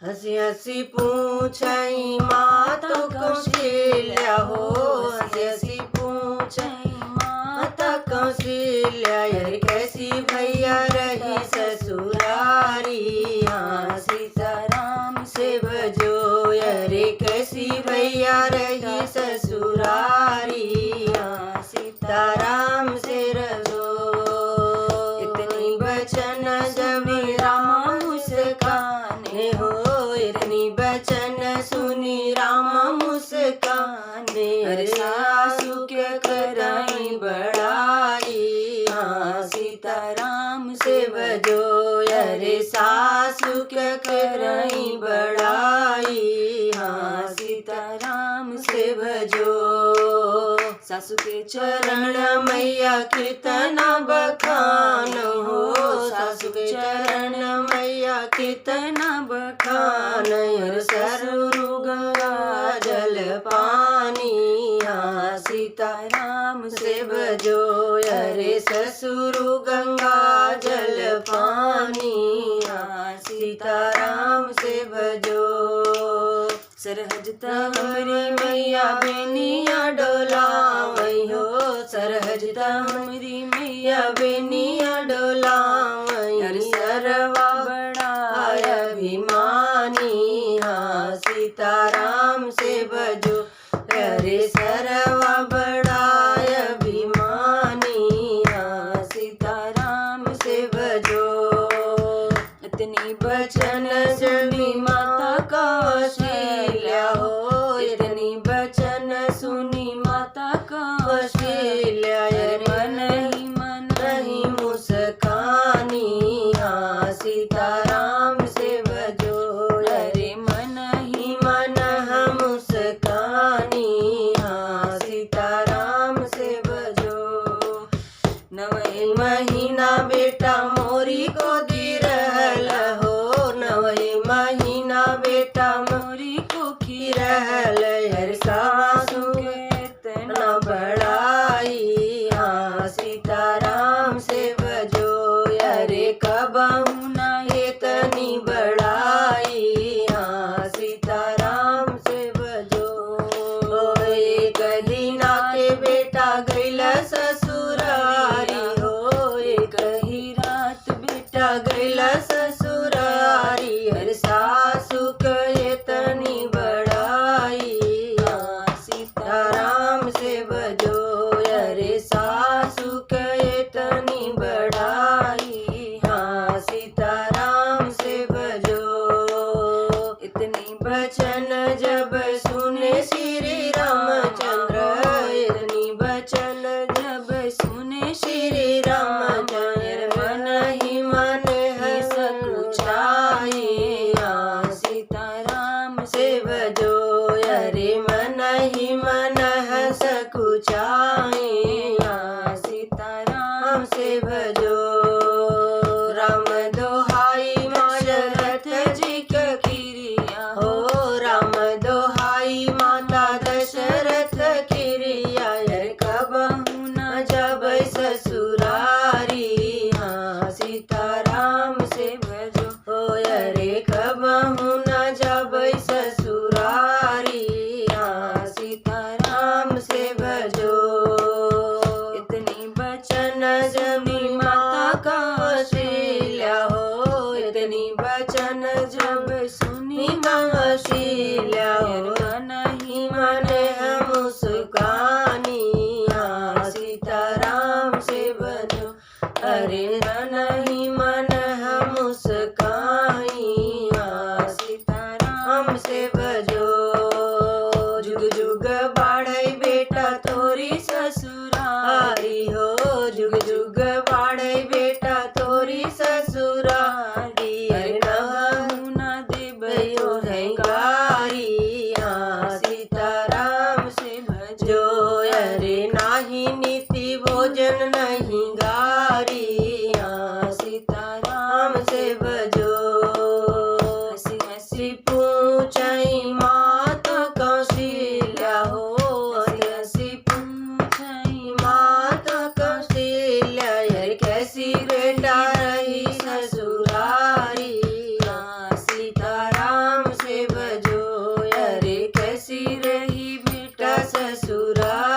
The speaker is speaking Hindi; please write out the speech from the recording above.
हसी हसी पूछई माता कौशल्या हो, हसी हसी पूछई माता कौशल्या, अरे कैसी भैया रही ससुरारी। हाँ सीताराम से भजो, अरे कैसी भैया रही ससुरारी। हाँ सीताराम से रजो, इतनी बचन जब राम मुस्काने हो, इतनी बचन सुनी राम मुस्काने, अरे सासू के कराई बड़ाई। हाँ सीताराम से भजो, अरे सासू के कराई बड़ाई। हाँ सीताराम से भजो, सासू के चरण मैया कितना बखान हो, सासू के चरण मैया कितना बखान, और सरु गंगा जल पानी। हाँ सीताराम से भजो, अरे ससुर गंगा जल पानी। हाँ सीताराम से भजो, सरहज हमरी मैया बेनिया डोलावई हो, सरहज हमरी मैया बेनिया डोलावई, अरे सरवा बड़ा अभिमानी। हाँ सीताराम से भजो, अरे सरवा बड़ा अभिमानी। हाँ सीताराम से भजो, इतनी बचन सुनी माता कौशल्या हो, इतनी बचन सुनी माता कौशल्या, अरे मन ही मुस्कानी। हाँ सीताराम से भजो, अरे मन ही मुस्कानी। हाँ सीताराम से भजो, नवै महीना बेटा मोरी गोदी रहल हो, नवै महीना बेटा मोरी कोखी रहल, अरे सासू के तना बड़ाई। हाँ सीताराम से भजो, अरे कबहू ना इतनी बड़ाई। हाँ सीताराम से भजो, एक दिना के बेटा गैला ससुरारी हो, एक ही रात बेटा गैला ससुरारी, अरे सासू के तनी बड़ाई। हाँ सीताराम से भजो, अरे सासू के तनी बड़ाई। हाँ सीताराम से भजो, इतनी बचन जब सुने श्री रामचंद्र, इतनी बचन जब सुने श्री रामचंद्र, मन ही सकुचाई। हाँ सीताराम से भजो, अरे मन ही सकुचाई। हाँ सीताराम से भजो, राम दोहाई दशरथ जी का किरिया हो, राम दोहाई माता दशरथ किरिया, अरे कबहू न जबै ससुरारी। हाँ सीताराम से भजो, अरे कबहू न जबै ससुरारी। हाँ सीताराम से भजो, इतनी बचन जमी माता कौशल्या हो, इतनी बचन जब सुनी कौशल्या, मन ही मुस्कानी। हाँ सीताराम से भजो, अरे मन ही मुस्कानी। हाँ सीताराम से भजो, जुग जुग बाढ़ई बेटा तोरी ससुरारी हो, जुग जुग बाढ़ई बेटा तोरी ससुरारी, अरे नहु न देबयो हैंगारी। हाँ सीताराम से भजो, अरे नाही नीति भोजन नहीं गारी। हाँ सीताराम से भजो, हसी हसी पूछई माता कौशल्या हो, हसी हसी पूछई माता कौशल्या, अरे कैसी बेटा रही ससुरारी। हाँ सीताराम रघुराई